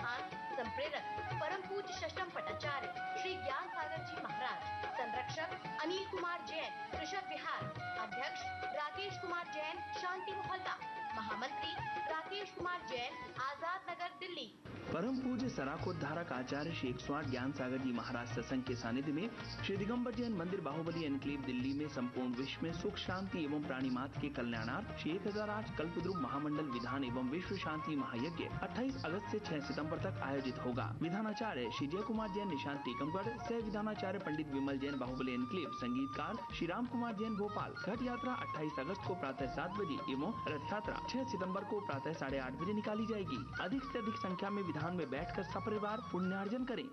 महान संप्रेरक परम पूज्य षष्ठम पटाचार्य श्री ज्ञान सागर जी महाराज, संरक्षक अनिल कुमार जैन, कृषक विहार, अध्यक्ष राकेश कुमार जैन, शांति मोहल्ला, महामंत्री राकेश कुमार जैन, आजाद नगर, दिल्ली। परम पूज्य सराकोद्धारक आचार्य श्री 108 ज्ञान सागर जी महाराज सत्संग के सानिध्य में श्री दिगंबर जैन मंदिर बाहुबली एनक्लेव दिल्ली में संपूर्ण विश्व में सुख शांति एवं प्राणी मात्र के कल्याणार्थ श्री 1008 कल्पद्रुम महामंडल विधान एवं विश्व शांति महायज्ञ 28 अगस्त से 6 सितंबर तक आयोजित होगा। विधानाचार्य श्री जय कुमार जैन निशांत टीकमगढ़, सह विधानाचार्य पंडित विमल जैन बाहुबली एनक्लेव, संगीतकार श्री राम कुमार जैन भोपाल। घट यात्रा 28 अगस्त को प्रातः 7 बजे एवं रथ यात्रा 6 सितम्बर को प्रातः 8:30 बजे निकाली जाएगी। अधिक से अधिक संख्या में विधान में बैठकर सपरिवार पुण्यार्जन करें।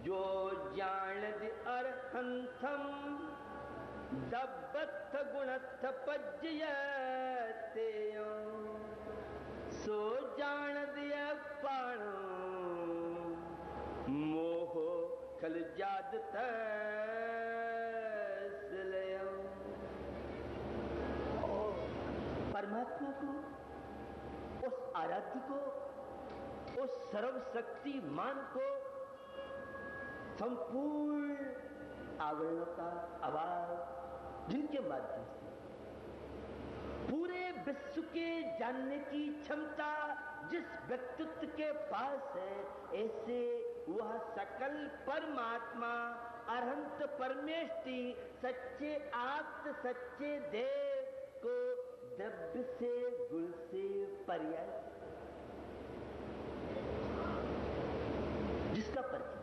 जो जानद अरहंथम दब्बथ गुणथ पज्जयते सो जानद पाण मोह खल जाद परमात्मा को, उस आराध्य को, उस सर्वशक्तिमान को संपूर्ण आवरणों का आवाज जिनके माध्यम से पूरे विश्व के जानने की क्षमता जिस व्यक्तित्व के पास है, ऐसे वह सकल परमात्मा अरहंत परमेष्टि सच्चे आत्म सच्चे देव को द्रव्य से गुण से पर्याय जिसका परिचय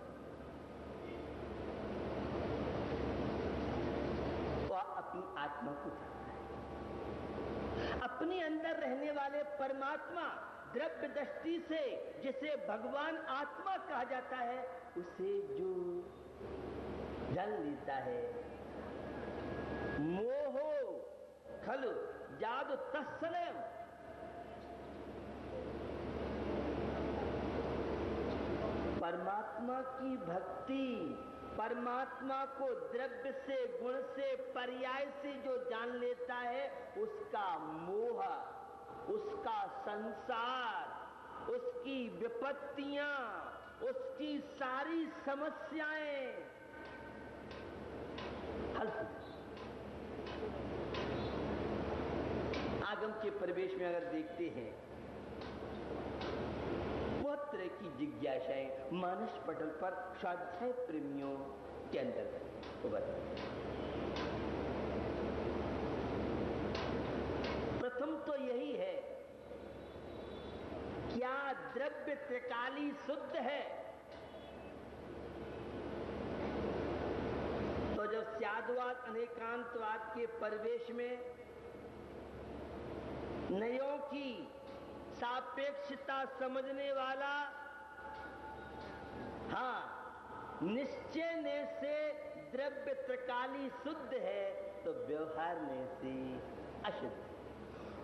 वह अपनी आत्मा को जानता है। अपने अंदर रहने वाले परमात्मा द्रव्य दृष्टि से जिसे भगवान आत्मा कहा जाता है, उसे जो जान लेता है, मोहो खलु जादु तत्सलम, परमात्मा की भक्ति, परमात्मा को द्रव्य से गुण से पर्याय से जो जान लेता है, उसका मोह, उसका संसार, उसकी विपत्तियां, उसकी सारी समस्याएं हल। आगम के परिवेश में अगर देखते हैं, बहुत तरह की जिज्ञासाएं मानस पटल पर स्वाध्याय प्रेमियों के अंदर उभरती हैं। प्रथम तो यही है, क्या द्रव्य त्रिकाली शुद्ध है? तो जब स्याद्वाद अनेकांतवाद के परिवेश में नयों की सापेक्षता समझने वाला निश्चय ने से द्रव्य त्रिकाली शुद्ध है, तो व्यवहार में से अशुद्ध।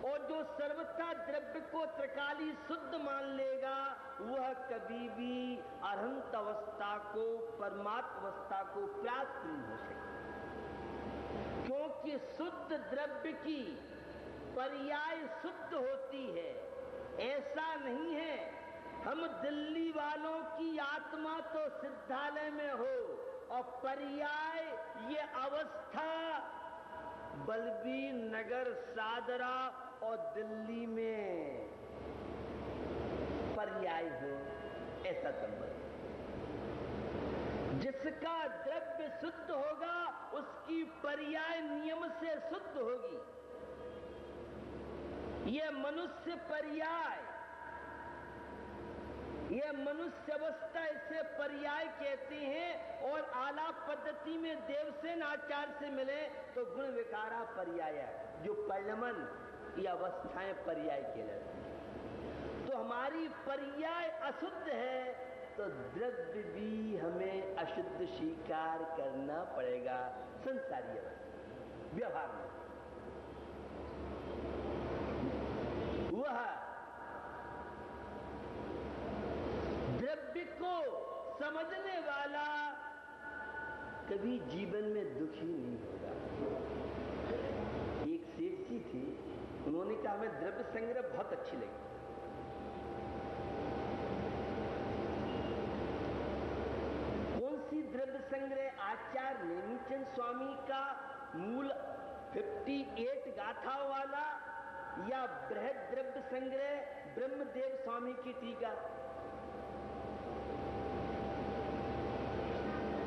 और जो सर्वथा द्रव्य को त्रिकाली शुद्ध मान लेगा, वह कभी भी अरहंत अवस्था को, परमात्म अवस्था को प्राप्त नहीं हो सकता। क्योंकि शुद्ध द्रव्य की पर्याय शुद्ध होती है। ऐसा नहीं है हम दिल्ली वालों की आत्मा तो सिद्धालय में हो, और पर्याय ये अवस्था बल्बी नगर, सादरा और दिल्ली में पर्याय हो, ऐसा संबंध। जिसका द्रव्य शुद्ध होगा, उसकी पर्याय नियम से शुद्ध होगी। ये मनुष्य पर्याय, ये मनुष्य अवस्था, इसे पर्याय कहते हैं। और आलाप पद्धति में देवसेन आचार्य से मिले तो गुण विकारा पर्याय, जो परिणमन ये अवस्थाएं पर्याय कहलाती हैं। तो हमारी पर्याय अशुद्ध है, तो द्रव्य भी हमें अशुद्ध स्वीकार करना पड़ेगा संसारी अवस्था व्यवहार में। वह द्रव्य को समझने वाला कभी जीवन में दुखी नहीं होगा। एक सेठ जी थी, उन्होंने कहा हमें द्रव्य संग्रह बहुत अच्छी लगी। संग्रह आचार्य नेमीचंद स्वामी का मूल 58 गाथाओं वाला या बृहद द्रव्य संग्रह ब्रह्मदेव स्वामी की टीका?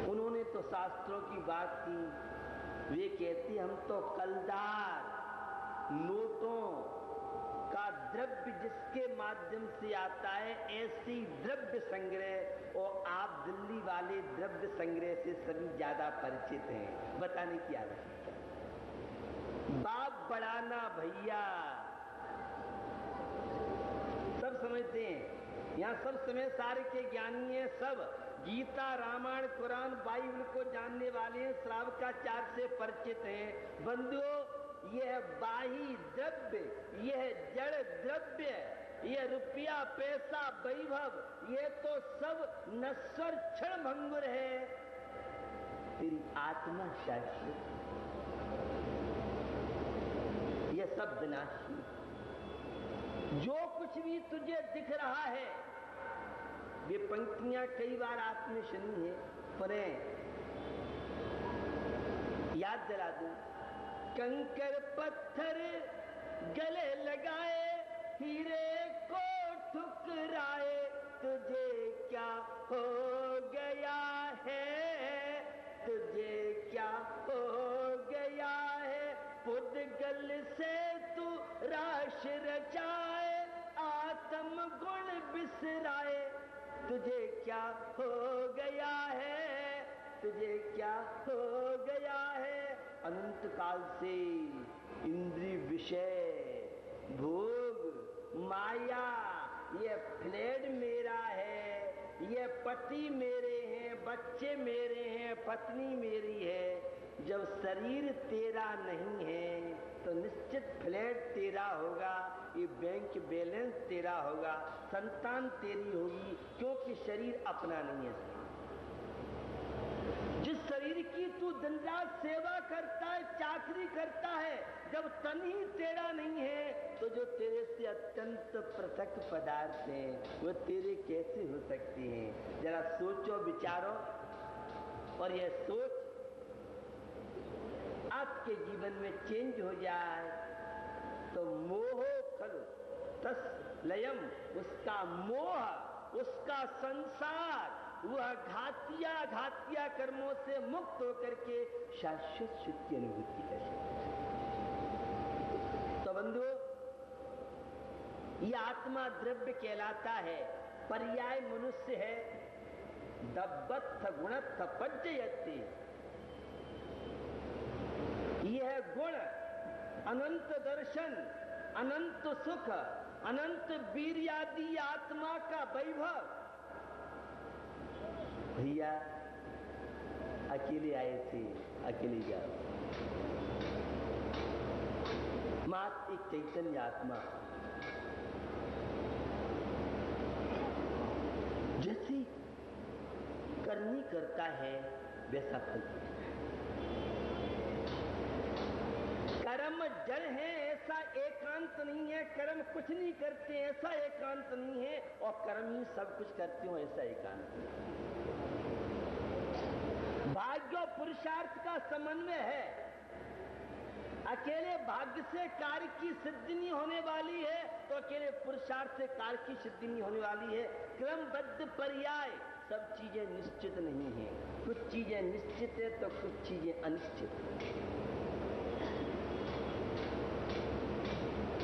उन्होंने तो शास्त्रों की बात की। वे कहती हम तो कलदार नोटों का द्रव्य जिसके माध्यम से आता है ऐसी द्रव्य संग्रह, और आप दिल्ली वाले द्रव्य संग्रह से सभी ज्यादा परिचित हैं, बताने की आवश्यकता। बाप बढ़ाना भैया सब समझते हैं, यहाँ सब समय सारे के ज्ञानी हैं, सब गीता रामायण कुरान बाइबल को जानने वाले हैं, श्रावकाचार्य से परिचित हैं। बंधुओं, यह बाही द्रव्य, यह जड़ द्रव्य, यह रुपया पैसा वैभव, यह तो सब नश्वर क्षण भंगुर है। तेरी आत्मा शाश्वत, यह सब विनाशी। जो कुछ भी तुझे दिख रहा है, ये पंक्तियां कई बार आपने सुनी है, पर याद दिला दूं। कंकर पत्थर गले लगाए, हीरे को ठुकराए, तुझे क्या हो गया है, तुझे क्या हो गया है, पुद्गल से तू राश रचाए, आत्म गुण बिसराए, तुझे क्या हो गया है, तुझे क्या हो गया है। अनंत काल से इंद्रिय विषय भोग माया, ये फ्लैट मेरा है, ये पति मेरे हैं, बच्चे मेरे हैं, पत्नी मेरी है। जब शरीर तेरा नहीं है तो निश्चित फ्लैट तेरा होगा, ये बैंक बैलेंस तेरा होगा, संतान तेरी होगी, क्योंकि शरीर अपना नहीं है। जिस शरीर की तू दिन रात सेवा करता है, चाकरी करता है, जब तन ही तेरा नहीं है तो जो तेरे से अत्यंत पृथक पदार्थ हैं वो तेरे कैसे हो सकते हैं? जरा सोचो विचारो, और यह सोच आपके जीवन में चेंज हो जाए तो मोह खलु तस लयम, उसका मोह, उसका संसार, वह घातिया कर्मों से मुक्त होकर के शाश्वत सुख की अनुभूति कर सकता है। तो बंधुओं, यह आत्मा द्रव्य कहलाता है, पर्याय मनुष्य है। दब्बत्थ गुणत्थ पज्जयति, यह गुण अनंत दर्शन, अनंत सुख, अनंत वीर्यादि आत्मा का वैभव। भैया अकेले आए थे, अकेले जाओ। मात्र एक चैतन्य आत्मा जैसी करनी करता है वैसा फल। कर्म जड़ है ऐसा एकांत नहीं है, कर्म कुछ नहीं करते ऐसा एकांत नहीं है, और कर्म ही सब कुछ करते हो ऐसा एकांत नहीं है। भाग्य और पुरुषार्थ का समन्वय है। अकेले भाग्य से कार्य की सिद्धि नहीं होने वाली है, तो अकेले पुरुषार्थ से कार्य की सिद्धि नहीं होने वाली है। क्रमबद्ध पर्याय, सब चीजें निश्चित नहीं है, कुछ चीजें निश्चित है तो कुछ चीजें अनिश्चित है।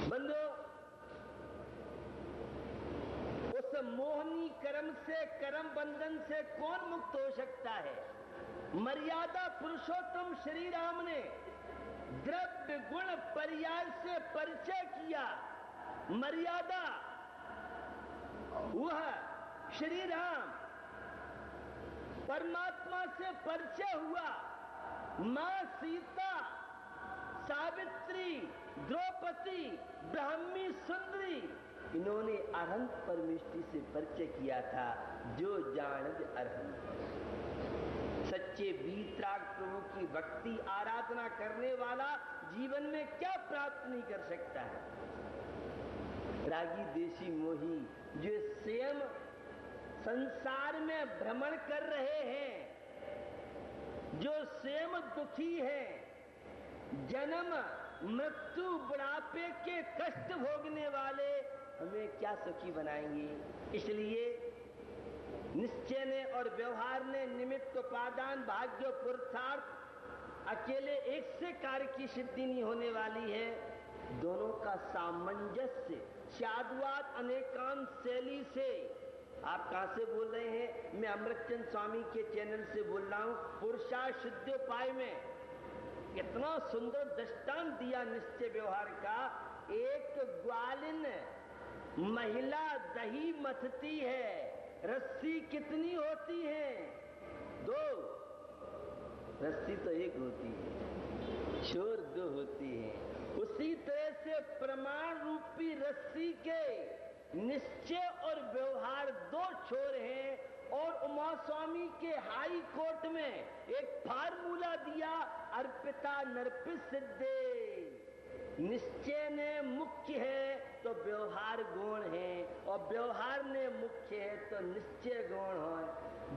बंधु, उस मोहनी कर्म से, कर्म बंधन से कौन मुक्त हो सकता है? मर्यादा पुरुषोत्तम श्री राम ने द्रव्य गुण पर्याय से परिचय किया। मर्यादा वह श्री राम परमात्मा से परिचय हुआ। मां सीता, सावित्री, द्रौपदी, ब्राह्मी सुंदरी, इन्होंने अरहंत परमेष्टि से परिचय किया था। जो जानत अरहंत, सच्चे वीतराग प्रभु की भक्ति आराधना करने वाला जीवन में क्या प्राप्त नहीं कर सकता है? रागी देशी मोही जो स्वयं संसार में भ्रमण कर रहे हैं, जो स्वयं दुखी है, जन्म मृत्यु बुढ़ापे के कष्ट भोगने वाले हमें क्या सुखी बनाएंगे। इसलिए निश्चय ने और व्यवहार ने निमित्त उपादान भाग्य पुरुषार्थ अकेले एक से कार्य की सिद्धि नहीं होने वाली है। दोनों का सामंजस्य शादवाद अनेकांत शैली से। आप कहां से बोल रहे हैं? मैं अमृतचंद स्वामी के चैनल से बोल रहा हूं। पुरुषार्थ सिद्धोपाय में इतना सुंदर दृष्टांत दिया निश्चय व्यवहार का। एक ग्वालिन महिला दही मथती है, रस्सी कितनी होती है? 2। रस्सी तो एक होती है, छोर 2 होती है। उसी तरह से प्रमाण रूपी रस्सी के निश्चय और व्यवहार 2 छोर हैं। और उमा स्वामी के हाई कोर्ट में एक फार्मूला दिया, अर्पिता नर्पित सिद्धे। निश्चय ने मुख्य है तो व्यवहार गौण है, और व्यवहार ने मुख्य है तो निश्चय गौण है।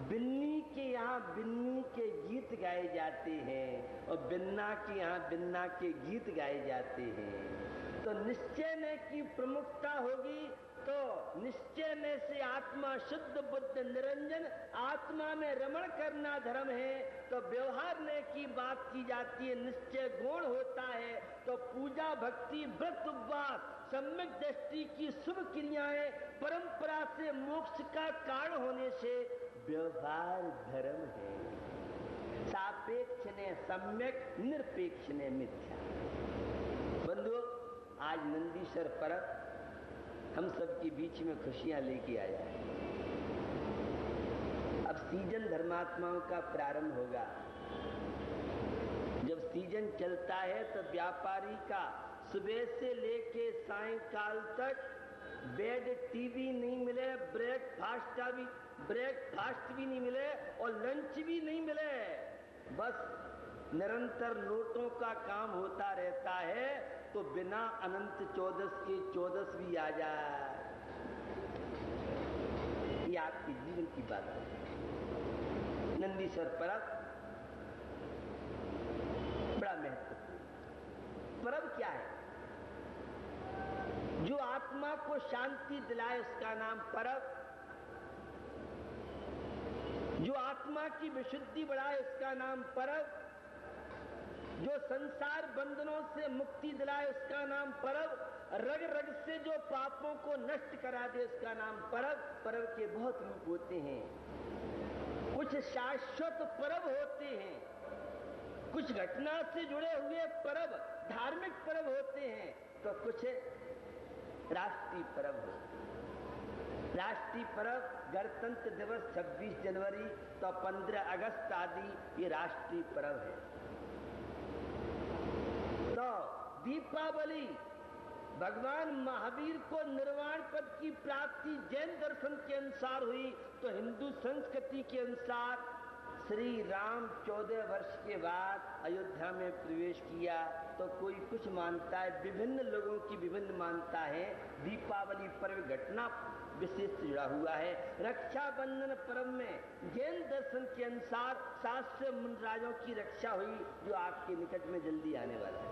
बिन्नी के यहाँ बिन्नी के गीत गाए जाते हैं और बिन्ना के यहाँ बिन्ना के गीत गाए जाते हैं। तो निश्चय ने की प्रमुखता होगी तो निश्चय ने से आत्मा शुद्ध बुद्ध निरंजन, आत्मा में रमण करना धर्म है। तो व्यवहार ने की बात की जाती है, निश्चय गौण होता है तो पूजा भक्ति व्रत उपवास सम्यक दृष्टि की शुभ क्रियाएं परंपरा से मोक्ष का कारण होने से व्यवहार धर्म है। सापेक्ष ने सम्यक, निरपेक्ष ने मिथ्या। बंधुओं, आज नंदीश्वर पर्व हम सबके बीच में खुशियां लेके आया है। अब सीजन धर्मात्माओं का प्रारंभ होगा। जब सीजन चलता है तो व्यापारी का सुबह से लेके सायंकाल तक बेड टीवी नहीं मिले, ब्रेकफास्ट भी नहीं मिले और लंच भी नहीं मिले। बस निरंतर नोटों का काम होता रहता है। तो बिना अनंत चौदस के चौदस भी आ जाए। ये आपके जीवन की बात है। नंदीश्वर पर्व बड़ा महत्वपूर्ण पर्व क्या है? जो आत्मा को शांति दिलाए उसका नाम पर्व, जो आत्मा की विशुद्धि बढ़ाए उसका नाम पर्व, जो संसार बंधनों से मुक्ति दिलाए उसका नाम पर्व, रग रग से जो पापों को नष्ट करा दे उसका नाम पर्व। पर्व के बहुत रूप होते हैं। कुछ शाश्वत पर्व होते हैं, कुछ घटना से जुड़े हुए पर्व धार्मिक पर्व होते हैं, तो कुछ राष्ट्रीय पर्व होते हैं। राष्ट्रीय पर्व गणतंत्र दिवस 26 जनवरी तो 15 अगस्त आदि ये राष्ट्रीय पर्व है। तो दीपावली भगवान महावीर को निर्वाण पद की प्राप्ति जैन दर्शन के अनुसार हुई, तो हिंदू संस्कृति के अनुसार श्री राम 14 वर्ष के बाद अयोध्या में प्रवेश किया। तो कोई कुछ मानता है, विभिन्न लोगों की विभिन्न मानता है। दीपावली पर्व घटना विशेष से जुड़ा हुआ है। रक्षाबंधन पर्व में जैन दर्शन के अनुसार 700 मुनिराजों की रक्षा हुई, जो आपके निकट में जल्दी आने वाला है।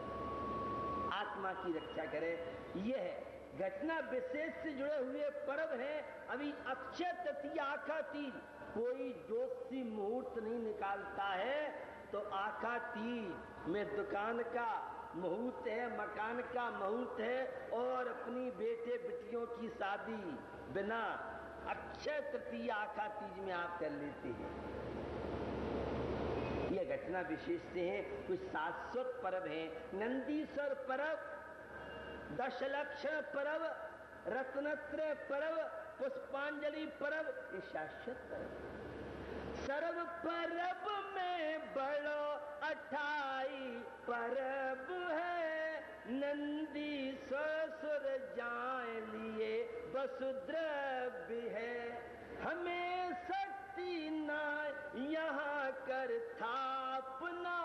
आत्मा की रक्षा करे, यह है घटना विशेष से जुड़े हुए पर्व है। अभी अक्षय तृतीया आखा तीज, कोई ज्योतिषी मुहूर्त नहीं निकालता है तो आखा तीज में दुकान का मुहूर्त है, मकान का मुहूर्त है और अपनी बेटे बेटियों की शादी बिना अक्षय तृतीया आखा तीज में आप कर लेते हैं। यह घटना विशेष से है। कुछ शाश्वत पर्व है। नंदीश्वर पर्व, दशलक्षण पर्व, रत्नत्रय पर्व, पुष्पांजलि पर्व, ये शाश्वत पर्व। सर्व पर्व में बड़ो 28 पर्व है, नंदी ससुर जाए लिए वसुद्रव्य है। हमें शक्ति ना यहाँ कर थापना,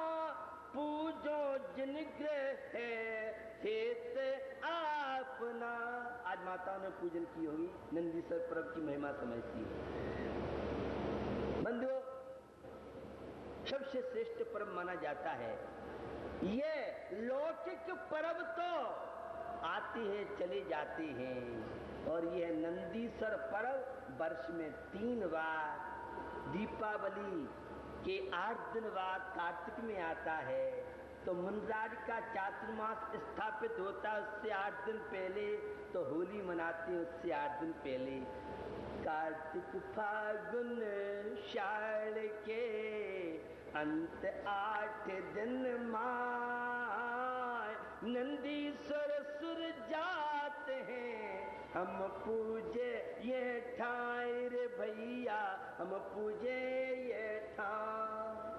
पूजो जिन ग्रह है हेत आपना। आज माताओं ने पूजन की होगी, नंदीश्वर पर्व की महिमा समझती है। बंधुओं, सबसे श्रेष्ठ पर्व माना जाता है। ये लौकिक पर्व तो आती है चली जाती है, और यह नंदीश्वर पर्व वर्ष में 3 बार, दीपावली के 8 दिन बाद कार्तिक में आता है, तो मुनराज का चातुर्मास स्थापित होता है उससे 8 दिन पहले, तो होली मनाते हैं उससे 8 दिन पहले। कार्तिक फागुन शाल के अंत 8 दिन माय, नंदीश्वर सुर जाते हैं हम पूजे ये ठाई रे भैया, हम पूजे ये ठाई।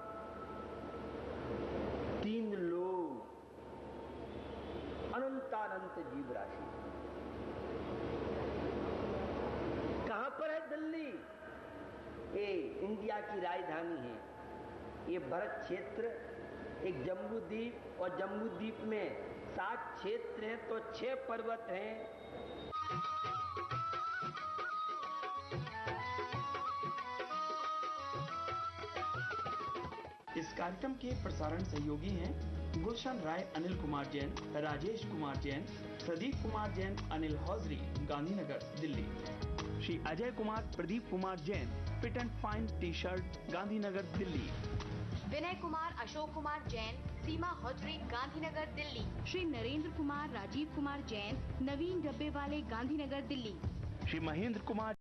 3 लोग, अनंतानंत जीव राशि। कहां पर है दिल्ली? ये इंडिया की राजधानी है। ये भरत क्षेत्र, एक जम्बू द्वीप, और जम्बू द्वीप में 7 क्षेत्र हैं, तो 6 पर्वत हैं। इस कार्यक्रम के प्रसारण सहयोगी हैं Gulshan Rai, Anil Kumar Jain, Rajesh Kumar Jain, Pradeep Kumar Jain, Anil hosiery, Gandhinagar, Delhi. Shri Ajay Kumar, Pradeep Kumar Jain, fit and fine T-shirt, Gandhinagar, Delhi. Vinay Kumar, Ashok Kumar Jain, Seema hosiery, Gandhinagar, Delhi. Shri Narendra Kumar, Rajiv Kumar Jain, Naveen डब्बे वाले, गांधीनगर, दिल्ली। श्री महेंद्र कुमार